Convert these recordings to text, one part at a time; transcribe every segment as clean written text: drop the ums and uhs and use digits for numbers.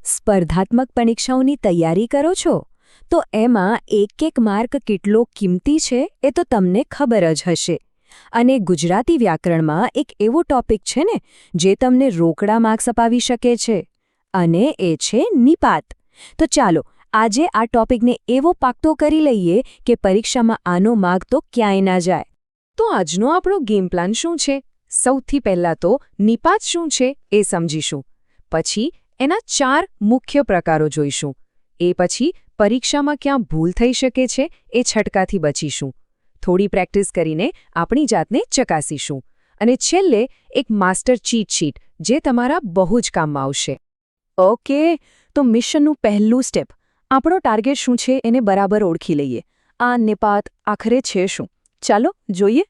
સ્પર્ધાત્મક પરીક્ષાઓની તૈયારી કરો છો તો એમાં એક માર્ક કેટલો કિંમતી છે એ તો તમને ખબર જ હશે. અને ગુજરાતી વ્યાકરણમાં એક એવો ટોપિક છે ને જે તમને રોકડા માર્ક્સ અપાવી શકે છે, અને એ છે નિપાત. તો ચાલો આજે આ ટોપિકને એવો પાક્કો કરી લઈએ કે પરીક્ષામાં આનો માર્ક તો ક્યાંય ના જાય. તો આજનો આપણો ગેમ પ્લાન શું છે? સૌથી પહેલાં તો નિપાત શું છે એ સમજીશું. પછી એના 4 મુખ્ય પ્રકારો જોઈશું. એ પછી પરીક્ષામાં ક્યાં ભૂલ થઈ શકે છે એ છટકાથી બચીશું. થોડી પ્રેક્ટિસ કરીને આપણી જાતને ચકાસીશું. અને છેલ્લે એક માસ્ટર ચીટ શીટ જે તમારા બહુ જ કામમાં આવશે. ઓકે, તો મિશનનું પહેલું સ્ટેપ, આપણો ટાર્ગેટ શું છે એને બરાબર ઓળખી લઈએ. આ નિપાત આખરે છે શું? ચાલો જોઈએ.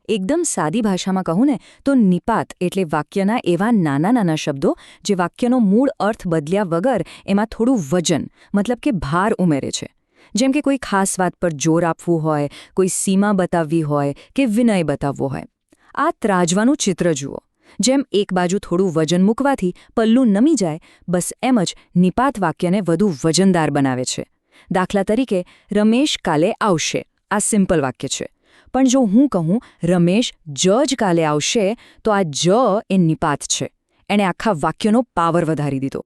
એકદમ સાદી ભાષામાં કહું ને તો નિપાત એટલે વાક્યના એવા નાના શબ્દો જે વાક્યનો મૂળ અર્થ બદલ્યા વગર એમાં થોડું વજન મતલબ કે ભાર ઉમેરે છે. જેમ કે કોઈ ખાસ વાત પર જોર આપવું હોય, કોઈ સીમા બતાવવી હોય કે વિનય બતાવવો હોય. આ ત્રાજવાનું ચિત્ર જુઓ. જેમ એક બાજુ થોડું વજન મૂકવાથી પલ્લું નમી જાય, બસ એમ જ નિપાત વાક્યને વધુ વજનદાર બનાવે છે. દાખલા તરીકે, રમેશ કાલે આવશે. આ સિમ્પલ વાક્ય છે. પણ જો હું કહું રમેશ જ કાલે આવશે, તો આ જ એ નિપાત છે. એણે આખા વાક્યનો પાવર વધારી દીધો.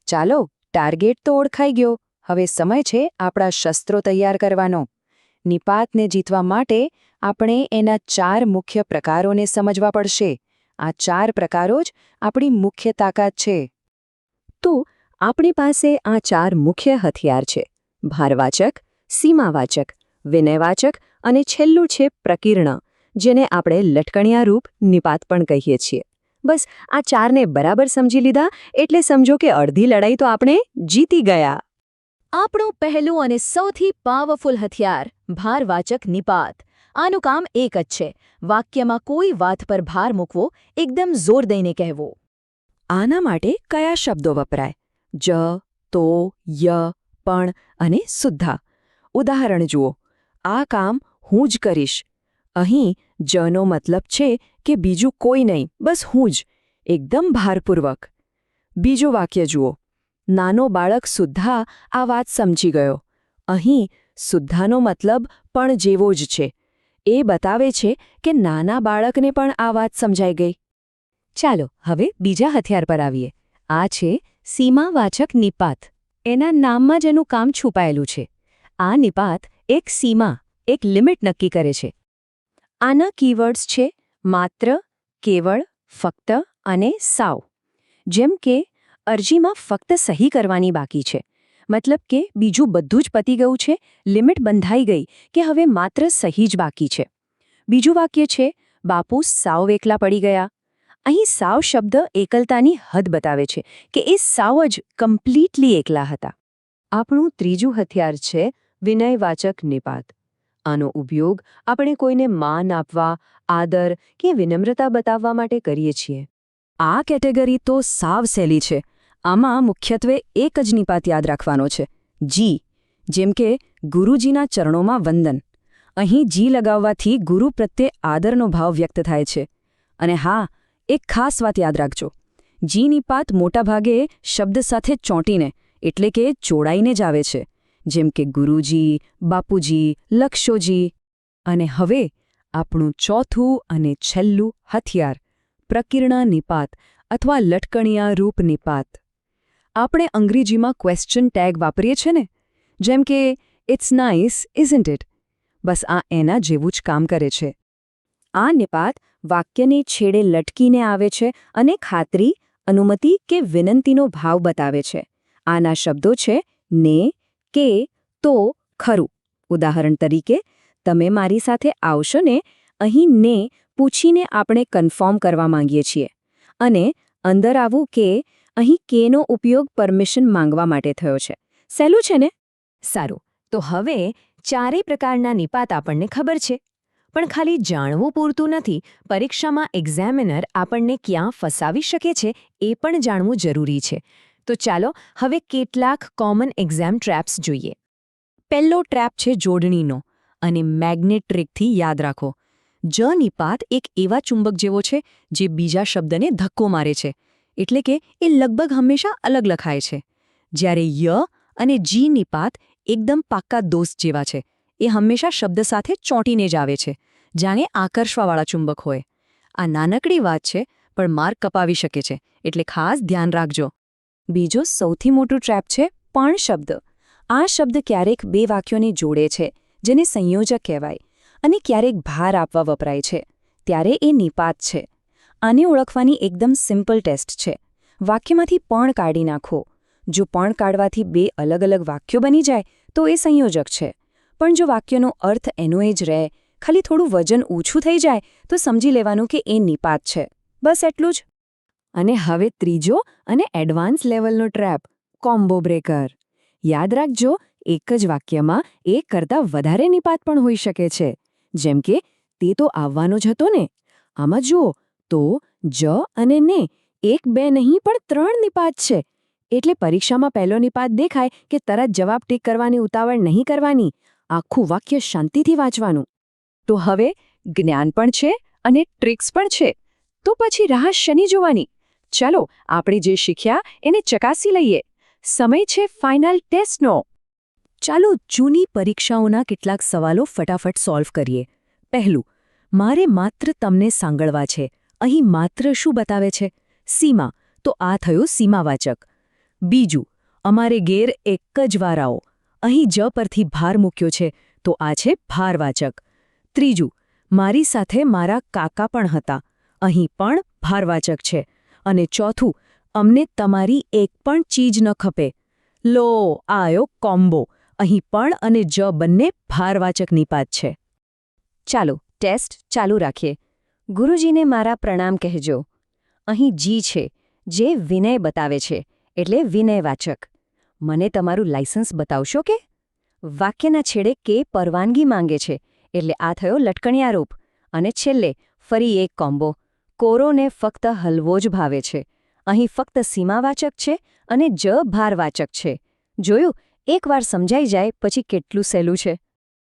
ચાલો, ટાર્ગેટ તો ઓળખાઈ ગયો. હવે સમય છે આપણા શસ્ત્રો તૈયાર કરવાનો. નિપાતને જીતવા માટે આપણે એના 4 મુખ્ય પ્રકારોને સમજવા પડશે. આ 4 પ્રકારો જ આપણી મુખ્ય તાકાત છે. તો આપણી પાસે આ 4 મુખ્ય હથિયાર છે: ભારવાચક, સીમાવાચક, વિનયવાચક અને છેલ્લું છે પ્રકીર્ણ, જેને આપણે લટકણિયા રૂપ નિપાત પણ કહીએ છીએ. બસ આ 4ને બરાબર સમજી લીધા એટલે સમજો કે અડધી લડાઈ તો આપણે જીતી ગયા. આપણું પહેલું અને સૌથી પાવરફુલ હથિયાર ભારવાચક નિપાત. આનું કામ એક જ છે: વાક્યમાં કોઈ વાત પર ભાર મૂકવો, એકદમ જોર દઈને કહેવો. આના માટે કયા શબ્દો વપરાય? જ, તો, ય, પણ અને સુદ્ધા. ઉદાહરણ જુઓ. આ કામ હું જ કરીશ. અહીં જનો મતલબ છે કે બીજું કોઈ નહીં, બસ હું જ, એકદમ ભારપૂર્વક. બીજું વાક્ય જુઓ. નાનો બાળક સુદ્ધા આ વાત સમજી ગયો. અહીં સુદ્ધાનો મતલબ પણ જેવો જ છે. એ બતાવે છે કે નાના બાળકને પણ આ વાત સમજાઈ ગઈ. ચાલો હવે બીજા હથિયાર પર આવીએ. આ છે સીમાવાચક નિપાત. એના નામમાં જ એનું કામ છુપાયેલું છે. આ નિપાત એક સીમા, એક લિમિટ નક્કી કરે છે. આના કીવર્ડ્સ છે માત્ર, કેવળ, ફક્ત અને સાવ. જેમ કે અરજીમાં ફક્ત સહી કરવાની બાકી છે, મતલબ કે બીજું બધું જ પતી ગયું છે, લિમિટ બંધાઈ ગઈ કે હવે માત્ર સહી જ બાકી છે. બીજું વાક્ય છે બાપુ સાવ એકલા પડી ગયા. અહીં સાવ શબ્દ એકલતાની હદ બતાવે છે કે એ સાવ જ કમ્પ્લીટલી એકલા હતા. આપણું ત્રીજું હથિયાર છે વિનયવાચક નિપાત. આનો ઉપયોગ આપણે કોઈને માન આપવા, આદર કે વિનમ્રતા બતાવવા માટે કરીએ છીએ. આ કેટેગરી તો સાવ સહેલી છે. આમાં મુખ્યત્વે એક જ નિપાત યાદ રાખવાનો છે: જી. જેમ કે ગુરુજીના ચરણોમાં વંદન. અહીં જી લગાવવાથી ગુરુ પ્રત્યે આદરનો ભાવ વ્યક્ત થાય છે. અને હા, એક ખાસ વાત યાદ રાખજો. જી નિપાત મોટાભાગે શબ્દ સાથે ચોંટીને એટલે કે જોડાઈને જ આવે છે. જેમ કે ગુરુજી, બાપુજી, લક્ષોજી. અને હવે આપણું ચોથું અને છેલ્લું હથિયાર પ્રકીર્ણ નિપાત અથવા લટકણિયા રૂપ નિપાત. આપણે અંગ્રેજીમાં ક્વેશ્ચન ટેગ વાપરીએ છીએ ને, જેમ કે ઇટ્સ નાઇસ, ઇઝન્ટ ઇટ? બસ આ એના જેવું જ કામ કરે છે. આ નિપાત વાક્યને છેડે લટકીને આવે છે અને ખાતરી, અનુમતિ કે વિનંતીનો ભાવ બતાવે છે. આના શબ્દો છે ને, કે, તો, ખરું. ઉદાહરણ તરીકે, તમે મારી સાથે આવશો ને? અહીં ને પૂછીને આપણે કન્ફર્મ કરવા માંગીએ છીએ. અને અંદર આવું કે, અહીં કેનો ઉપયોગ પરમિશન માંગવા માટે થયો છે. સહેલું છે ને? સારું, તો હવે 4 પ્રકારના નિપાત આપણને ખબર છે. પણ ખાલી જાણવું પૂરતું નથી. પરીક્ષામાં એક્ઝામિનર આપણને ક્યાં ફસાવી શકે છે એ પણ જાણવું જરૂરી છે. તો ચાલો હવે કેટલાક કોમન એક્ઝામ ટ્રેપ્સ જોઈએ. પહેલો ટ્રેપ છે જોડણીનો, અને મેગ્નેટ ટ્રિકથી યાદ રાખો. જ નિપાત એક એવા ચુંબક જેવો છે જે બીજા શબ્દને ધક્કો મારે છે. એટલે કે એ લગભગ હંમેશા અલગ લખાય છે. જ્યારે ય અને જી નિપાત એકદમ પાક્કા દોસ્ત જેવા છે. એ હંમેશા શબ્દ સાથે ચોંટીને જ આવે છે, જાણે આકર્ષવાવાળા ચુંબક હોય. આ નાનકડી વાત છે, પણ માર્ક કપાવી શકે છે, એટલે ખાસ ધ્યાન રાખજો. બીજો સૌથી મોટું ટ્રેપ છે પણ શબ્દ. આ શબ્દ ક્યારેક બે વાક્યોને જોડે છે, જેને સંયોજક કહેવાય, અને ક્યારેક ભાર આપવા વપરાય છે. ત્યારે એ નિપાત છે. આને ઓળખવાની એકદમ સિમ્પલ ટેસ્ટ છે. વાક્યમાંથી પણ કાઢી નાખો. જો પણ કાઢવાથી બે અલગ અલગ વાક્યો બની જાય તો એ સંયોજક છે. પણ જો વાક્યનો અર્થ એનો એ જ રહે, ખાલી થોડું વજન ઓછું થઈ જાય તો સમજી લેવાનું કે એ નિપાત છે. બસ એટલું જ. અને હવે ત્રીજો અને એડવાન્સ લેવલનો ટ્રેપ, કોમ્બો બ્રેકર. યાદ રાખજો, એક જ વાક્યમાં એક કરતાં વધારે નિપાત પણ હોઈ શકે છે. જેમ કે, તે તો આવવાનો જ હતો ને. આમાં જુઓ તો જ અને ને 1 2 નહીં પણ 3 નિપાત છે. એટલે પરીક્ષામાં પહેલો નિપાત દેખાય કે તરત જવાબ ટીક કરવાની ઉતાવળ નહીં કરવાની. આખું વાક્ય શાંતિથી વાંચવાનું. તો હવે જ્ઞાન પણ છે અને ટ્રિક્સ પણ છે. તો પછી રાહ શેની જોવાની? ચાલો આપણે જે શીખ્યા એને ચકાસી લઈએ. સમય છે ફાઇનલ ટેસ્ટનો. ચાલો જૂની પરીક્ષાઓના કેટલાક સવાલો ફટાફટ સોલ્વ કરીએ. પહેલું, મારે માત્ર તમને સાંગળવા છે. અહીં માત્ર શું બતાવે છે? સીમા. તો આ થયો સીમાવાચક. બીજું, અમારે ઘેર એક જ વાર આવો. અહીં જ પરથી ભાર મૂક્યો છે, તો આ છે ભારવાચક. ત્રીજું, મારી સાથે મારા કાકા પણ હતા. અહીં પણ ભારવાચક છે. અને ચોથું, અમને તમારી એક પણ ચીજ ન ખપે. લો, આ આવ્યો કોમ્બો. અહીં પણ અને જ બંને ભારવાચક નિપાત છે. ચાલો ટેસ્ટ ચાલુ રાખીએ. ગુરુજીને મારા પ્રણામ કહેજો. અહીં જી છે, જે વિનય બતાવે છે, એટલે વિનયવાચક. મને તમારું લાયસન્સ બતાવશો કે? વાક્યના છેડે કે પરવાનગી માંગે છે, એટલે આ થયો લટકણિયારૂપ. અને છેલ્લે ફરી એક કોમ્બો. કોરોને ફક્ત હલવો જ ભાવે છે. અહીં ફક્ત સીમાવાચક છે અને જ ભારવાચક છે. જોયું? એકવાર સમજાઈ જાય પછી કેટલું સહેલું છે.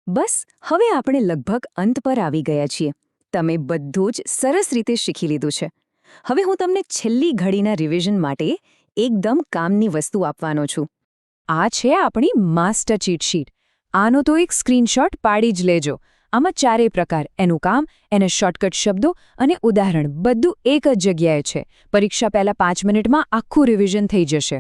બસ હવે આપણે લગભગ અંત પર આવી ગયા છીએ. તમે બધું જ સરસ રીતે શીખી લીધું છે. હવે હું તમને છેલ્લી ઘડીના રિવિઝન માટે એકદમ કામની વસ્તુ આપવાનો છું. આ છે આપણી માસ્ટર ચીટશીટ. આનો તો એક સ્ક્રીનશોટ પાડી જ લેજો. આમાં 4 પ્રકાર, એનું કામ, એને શોર્ટકટ શબ્દો અને ઉદાહરણ બધું એક જ જગ્યાએ છે. પરીક્ષા પહેલાં 5 મિનિટમાં આખું રિવિઝન થઈ જશે.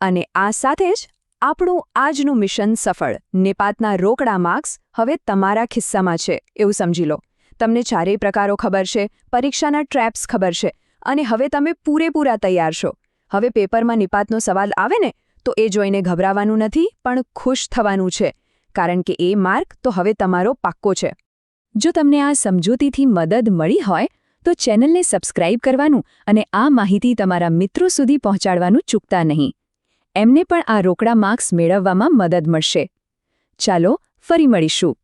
અને આ સાથે જ આપણું આજનું મિશન સફળ. નિપાતના રોકડા માર્ક્સ હવે તમારા ખિસ્સામાં છે એવું સમજી લો. તમને 4 પ્રકારો ખબર છે, પરીક્ષાના ટ્રેપ્સ ખબર છે, અને હવે તમે પૂરેપૂરા તૈયાર છો. હવે પેપરમાં નિપાતનો સવાલ આવે ને, તો એ જોઈને ગભરાવાનું નથી, પણ ખુશ થવાનું છે. કારણ કે એ માર્ક તો હવે તમારો પાક્કો છે. જો તમને આ સમજૂતીથી મદદ મળી હોય તો ચેનલને સબસ્ક્રાઇબ કરવાનું અને આ માહિતી તમારા મિત્રો સુધી પહોંચાડવાનું ચૂકતા નહીં. એમને પણ આ રોકડા માર્ક્સ મેળવવામાં મદદ મળશે. ચાલો ફરી મળીશું.